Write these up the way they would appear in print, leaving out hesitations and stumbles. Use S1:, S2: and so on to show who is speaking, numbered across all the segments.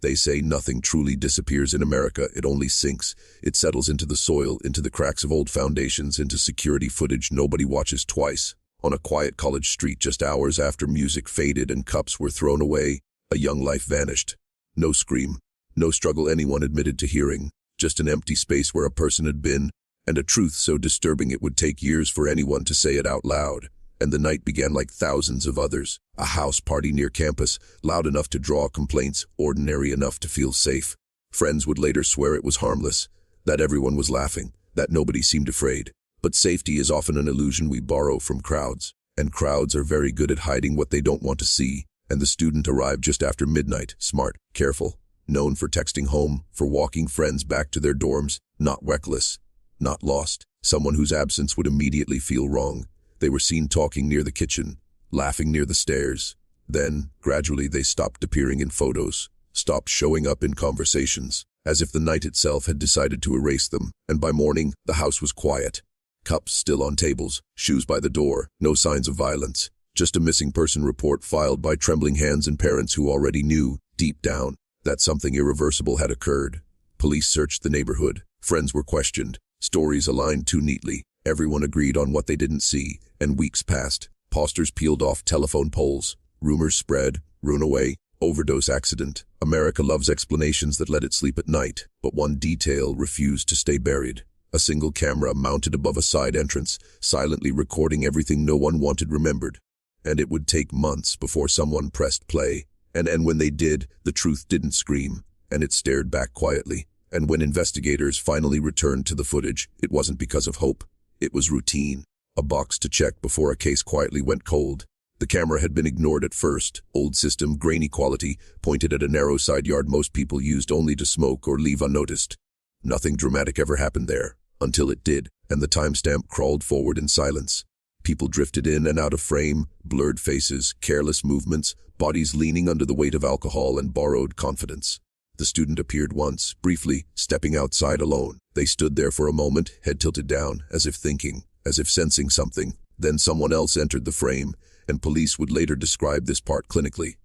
S1: They say nothing truly disappears in America, it only sinks. It settles into the soil, into the cracks of old foundations, into security footage nobody watches twice. On a quiet college street just hours after music faded and cups were thrown away, a young life vanished. No scream, no struggle anyone admitted to hearing, just an empty space where a person had been, and a truth so disturbing it would take years for anyone to say it out loud. And the night began like thousands of others. A house party near campus, loud enough to draw complaints, ordinary enough to feel safe. Friends would later swear it was harmless, that everyone was laughing, that nobody seemed afraid. But safety is often an illusion we borrow from crowds, and crowds are very good at hiding what they don't want to see. And the student arrived just after midnight, smart, careful, known for texting home, for walking friends back to their dorms, not reckless, not lost. Someone whose absence would immediately feel wrong. They were seen talking near the kitchen, laughing near the stairs. Then, gradually, they stopped appearing in photos, stopped showing up in conversations, as if the night itself had decided to erase them. And by morning, the house was quiet. Cups still on tables, shoes by the door, no signs of violence. Just a missing person report filed by trembling hands and parents who already knew, deep down, that something irreversible had occurred. Police searched the neighborhood. Friends were questioned. Stories aligned too neatly. Everyone agreed on what they didn't see, and weeks passed. Posters peeled off telephone poles. Rumors spread. Runaway. Overdose accident. America loves explanations that let it sleep at night, but one detail refused to stay buried. A single camera mounted above a side entrance, silently recording everything no one wanted remembered. And it would take months before someone pressed play. And when they did, the truth didn't scream, and it stared back quietly. And when investigators finally returned to the footage, it wasn't because of hope. It was routine, a box to check before a case quietly went cold. The camera had been ignored at first, old system, grainy quality, pointed at a narrow side yard most people used only to smoke or leave unnoticed. Nothing dramatic ever happened there, until it did, and the timestamp crawled forward in silence. People drifted in and out of frame, blurred faces, careless movements, bodies leaning under the weight of alcohol and borrowed confidence. The student appeared once, briefly, stepping outside alone. They stood there for a moment, head tilted down, as if thinking, as if sensing something. Then someone else entered the frame, and police would later describe this part clinically.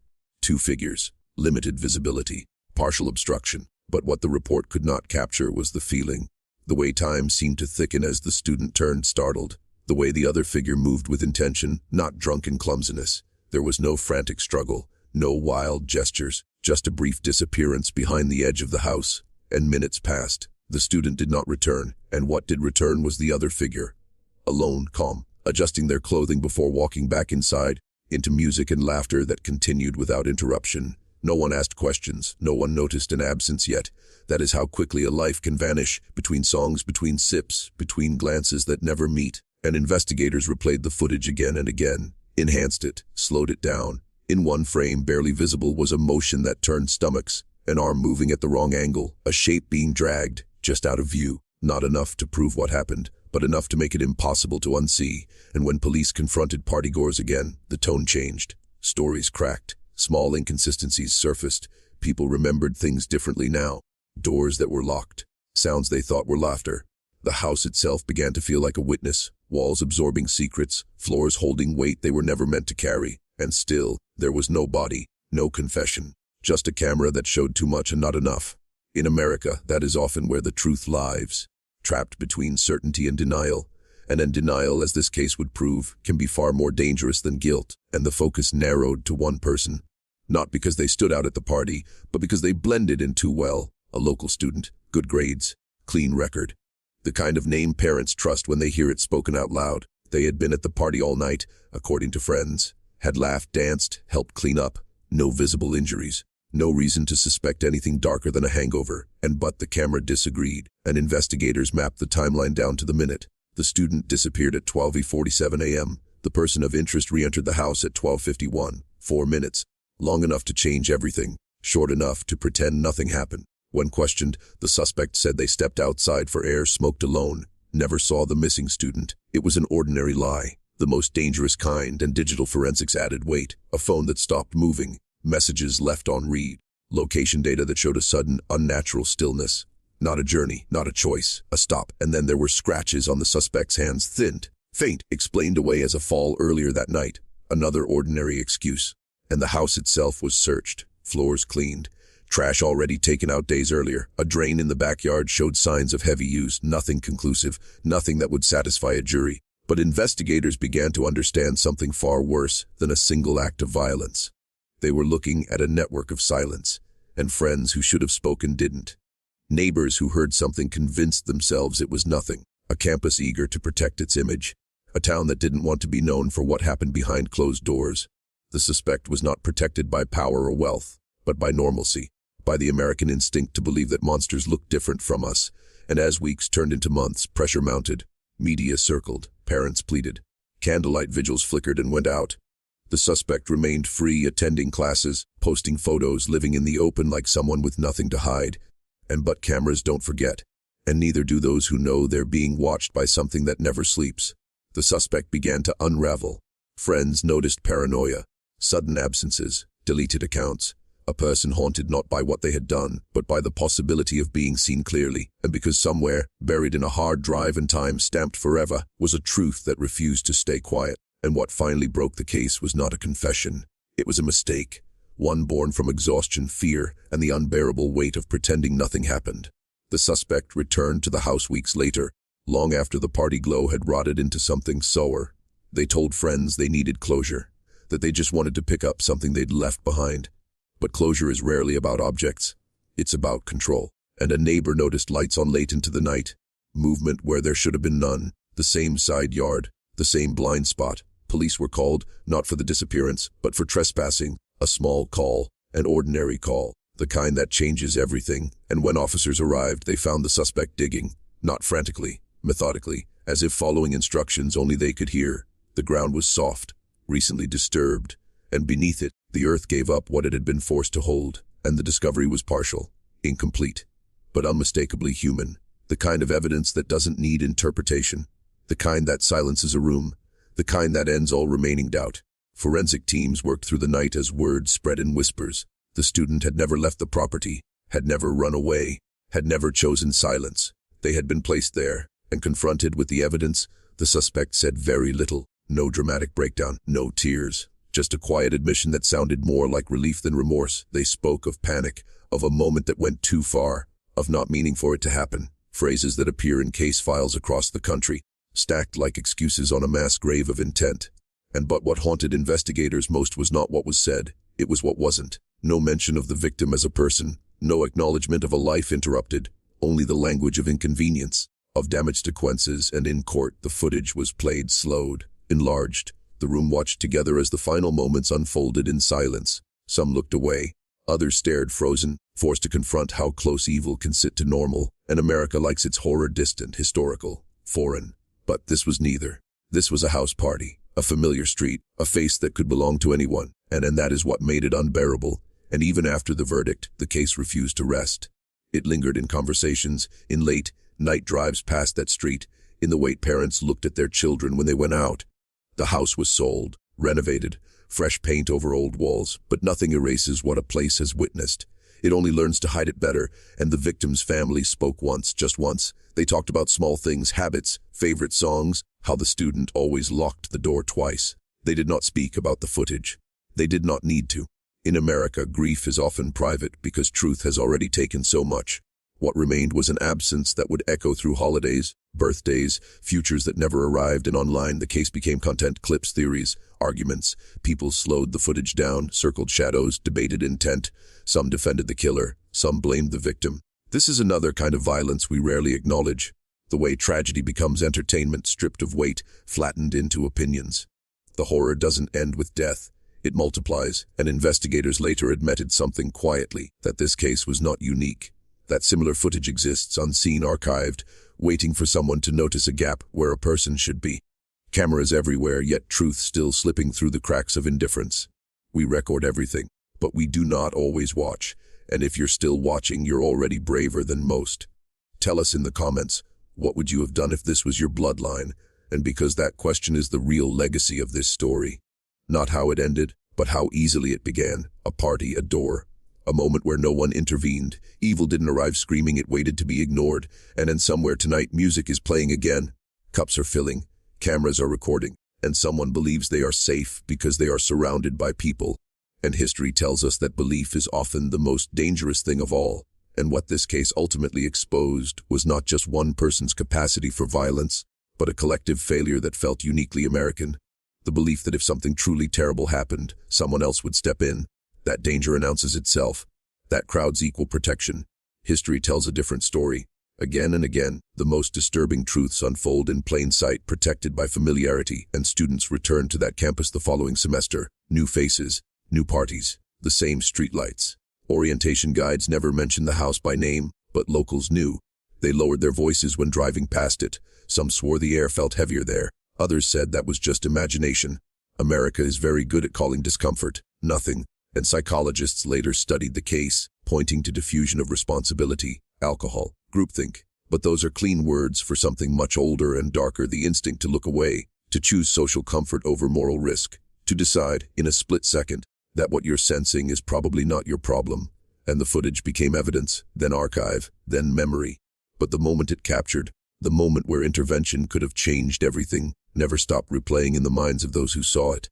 S1: 2 figures, limited visibility, partial obstruction. But what the report could not capture was the feeling. The way time seemed to thicken as the student turned startled. The way the other figure moved with intention, not drunken clumsiness. There was no frantic struggle, no wild gestures, just a brief disappearance behind the edge of the house. And minutes passed. The student did not return, and what did return was the other figure. Alone, calm, adjusting their clothing before walking back inside, into music and laughter that continued without interruption. No one asked questions, no one noticed an absence yet. That is how quickly a life can vanish, between songs, between sips, between glances that never meet. And investigators replayed the footage again and again, enhanced it, slowed it down. In one frame, barely visible, was a motion that turned stomachs, an arm moving at the wrong angle, a shape being dragged, just out of view. Not enough to prove what happened, but enough to make it impossible to unsee. And when police confronted partygoers again, the tone changed. Stories cracked, small inconsistencies surfaced. People remembered things differently now. Doors that were locked, sounds they thought were laughter. The house itself began to feel like a witness, walls absorbing secrets, floors holding weight they were never meant to carry. And still, there was no body, no confession, just a camera that showed too much and not enough. In America, that is often where the truth lives, trapped between certainty and denial. And denial, as this case would prove, can be far more dangerous than guilt. And the focus narrowed to one person. Not because they stood out at the party, but because they blended in too well. A local student, good grades, clean record. The kind of name parents trust when they hear it spoken out loud. They had been at the party all night, according to friends. Had laughed, danced, helped clean up. No visible injuries. No reason to suspect anything darker than a hangover. But the camera disagreed, and investigators mapped the timeline down to the minute. The student disappeared at 12:47 a.m. The person of interest re-entered the house at 12:51. 4 minutes. Long enough to change everything. Short enough to pretend nothing happened. When questioned, the suspect said they stepped outside for air, smoked alone, never saw the missing student. It was an ordinary lie, the most dangerous kind, and digital forensics added weight. A phone that stopped moving, messages left on read, location data that showed a sudden, unnatural stillness. Not a journey, not a choice, a stop. And then there were scratches on the suspect's hands, thinned, faint, explained away as a fall earlier that night. Another ordinary excuse. And the house itself was searched, floors cleaned, Trash already taken out days earlier. A drain in the backyard showed signs of heavy use, nothing conclusive, nothing that would satisfy a jury. But investigators began to understand something far worse than a single act of violence. They were looking at a network of silence, and friends who should have spoken didn't. Neighbors who heard something convinced themselves it was nothing. A campus eager to protect its image. A town that didn't want to be known for what happened behind closed doors. The suspect was not protected by power or wealth, but by normalcy, by the American instinct to believe that monsters look different from us. And as weeks turned into months, pressure mounted. Media circled. Parents pleaded. Candlelight vigils flickered and went out. The suspect remained free, attending classes, posting photos, living in the open like someone with nothing to hide. But cameras don't forget, and neither do those who know they're being watched by something that never sleeps. The suspect began to unravel. Friends noticed paranoia, sudden absences, deleted accounts. A person haunted not by what they had done, but by the possibility of being seen clearly, and because somewhere, buried in a hard drive and time stamped forever, was a truth that refused to stay quiet. And what finally broke the case was not a confession. It was a mistake, one born from exhaustion, fear, and the unbearable weight of pretending nothing happened. The suspect returned to the house weeks later, long after the party glow had rotted into something sour. They told friends they needed closure, that they just wanted to pick up something they'd left behind. But closure is rarely about objects. It's about control. And a neighbor noticed lights on late into the night, movement where there should have been none, the same side yard, the same blind spot. Police were called, not for the disappearance, but for trespassing, a small call, an ordinary call, the kind that changes everything. And when officers arrived, they found the suspect digging, not frantically, methodically, as if following instructions only they could hear. The ground was soft, recently disturbed, and beneath it, the earth gave up what it had been forced to hold, and the discovery was partial, incomplete, but unmistakably human, the kind of evidence that doesn't need interpretation, the kind that silences a room, the kind that ends all remaining doubt. Forensic teams worked through the night as word spread in whispers. The student had never left the property, had never run away, had never chosen silence. They had been placed there, and confronted with the evidence, the suspect said very little. No dramatic breakdown, no tears. Just a quiet admission that sounded more like relief than remorse. They spoke of panic, of a moment that went too far, of not meaning for it to happen. Phrases that appear in case files across the country, stacked like excuses on a mass grave of intent. But what haunted investigators most was not what was said, it was what wasn't. No mention of the victim as a person, no acknowledgement of a life interrupted, only the language of inconvenience, of damaged sequences, and in court the footage was played slowed, enlarged. The room watched together as the final moments unfolded in silence. Some looked away, others stared frozen, forced to confront how close evil can sit to normal, and America likes its horror distant, historical, foreign. But this was neither. This was a house party, a familiar street, a face that could belong to anyone, and that is what made it unbearable. And even after the verdict, the case refused to rest. It lingered in conversations, in late night drives past that street, in the way parents looked at their children when they went out. The house was sold, renovated, fresh paint over old walls, but nothing erases what a place has witnessed. It only learns to hide it better, and the victim's family spoke once, just once. They talked about small things, habits, favorite songs, how the student always locked the door twice. They did not speak about the footage. They did not need to. In America, grief is often private because truth has already taken so much. What remained was an absence that would echo through holidays, birthdays, futures that never arrived, and online the case became content, clips, theories, arguments. People slowed the footage down, circled shadows, debated intent. Some defended the killer, some blamed the victim. This is another kind of violence we rarely acknowledge. The way tragedy becomes entertainment, stripped of weight, flattened into opinions. The horror doesn't end with death. It multiplies, and investigators later admitted something quietly, that this case was not unique. That similar footage exists, unseen, archived, waiting for someone to notice a gap where a person should be. Cameras everywhere, yet truth still slipping through the cracks of indifference. We record everything, but we do not always watch. And if you're still watching, you're already braver than most. Tell us in the comments, what would you have done if this was your bloodline? And because that question is the real legacy of this story. Not how it ended, but how easily it began. A party, a door. A moment where no one intervened. Evil didn't arrive screaming, it waited to be ignored. And then somewhere tonight, music is playing again. Cups are filling, cameras are recording, and someone believes they are safe because they are surrounded by people. And history tells us that belief is often the most dangerous thing of all. And what this case ultimately exposed was not just one person's capacity for violence, but a collective failure that felt uniquely American. The belief that if something truly terrible happened, someone else would step in. That danger announces itself. That crowd's equal protection. History tells a different story. Again and again, the most disturbing truths unfold in plain sight, protected by familiarity, and students return to that campus the following semester. New faces, new parties, the same streetlights. Orientation guides never mentioned the house by name, but locals knew. They lowered their voices when driving past it. Some swore the air felt heavier there. Others said that was just imagination. America is very good at calling discomfort nothing, and psychologists later studied the case, pointing to diffusion of responsibility, alcohol, groupthink. But those are clean words for something much older and darker: the instinct to look away, to choose social comfort over moral risk, to decide, in a split second, that what you're sensing is probably not your problem. And the footage became evidence, then archive, then memory. But the moment it captured, the moment where intervention could have changed everything, never stopped replaying in the minds of those who saw it.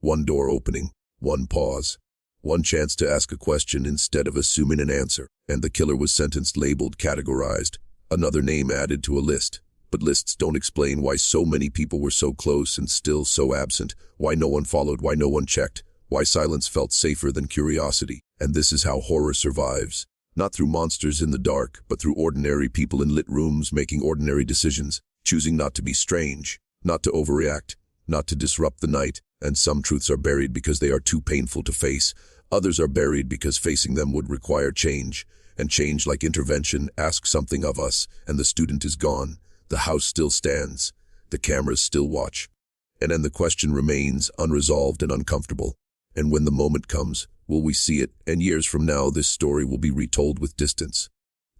S1: One door opening, one pause, one chance to ask a question instead of assuming an answer, and the killer was sentenced, labeled, categorized, another name added to a list. But lists don't explain why so many people were so close and still so absent, why no one followed, why no one checked, why silence felt safer than curiosity. And this is how horror survives. Not through monsters in the dark, but through ordinary people in lit rooms making ordinary decisions, choosing not to be strange, not to overreact, not to disrupt the night. And some truths are buried because they are too painful to face. Others are buried because facing them would require change. And change, like intervention, asks something of us. And the student is gone. The house still stands. The cameras still watch. And then the question remains unresolved and uncomfortable. And when the moment comes, will we see it? And years from now, this story will be retold with distance.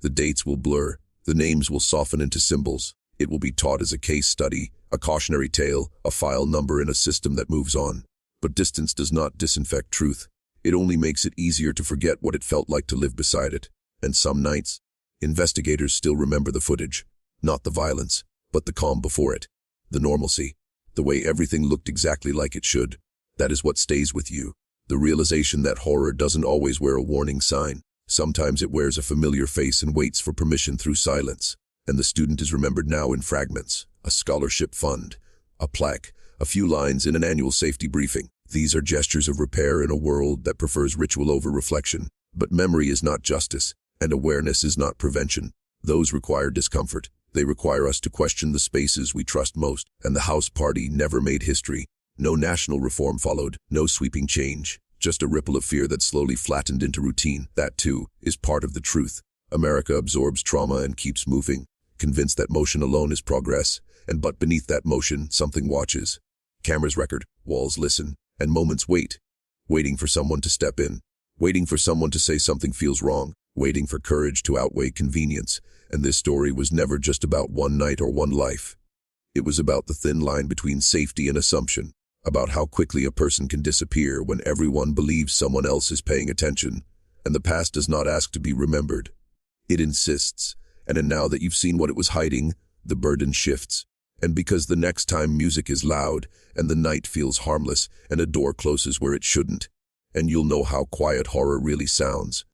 S1: The dates will blur. The names will soften into symbols. It will be taught as a case study, a cautionary tale, a file number in a system that moves on. But distance does not disinfect truth. It only makes it easier to forget what it felt like to live beside it. And some nights, investigators still remember the footage. Not the violence, but the calm before it. The normalcy. The way everything looked exactly like it should. That is what stays with you. The realization that horror doesn't always wear a warning sign. Sometimes it wears a familiar face and waits for permission through silence. And the student is remembered now in fragments. A scholarship fund. A plaque. A few lines in an annual safety briefing. These are gestures of repair in a world that prefers ritual over reflection. But memory is not justice, and awareness is not prevention. Those require discomfort. They require us to question the spaces we trust most. And the house party never made history. No national reform followed, no sweeping change, just a ripple of fear that slowly flattened into routine. That, too, is part of the truth. America absorbs trauma and keeps moving, convinced that motion alone is progress, but beneath that motion, something watches. Cameras record, walls listen, and moments wait, waiting for someone to step in, waiting for someone to say something feels wrong, waiting for courage to outweigh convenience. And this story was never just about one night or one life. It was about the thin line between safety and assumption. About how quickly a person can disappear when everyone believes someone else is paying attention, and the past does not ask to be remembered. It insists, and now that you've seen what it was hiding, the burden shifts. And because the next time music is loud, and the night feels harmless, and a door closes where it shouldn't, and you'll know how quiet horror really sounds.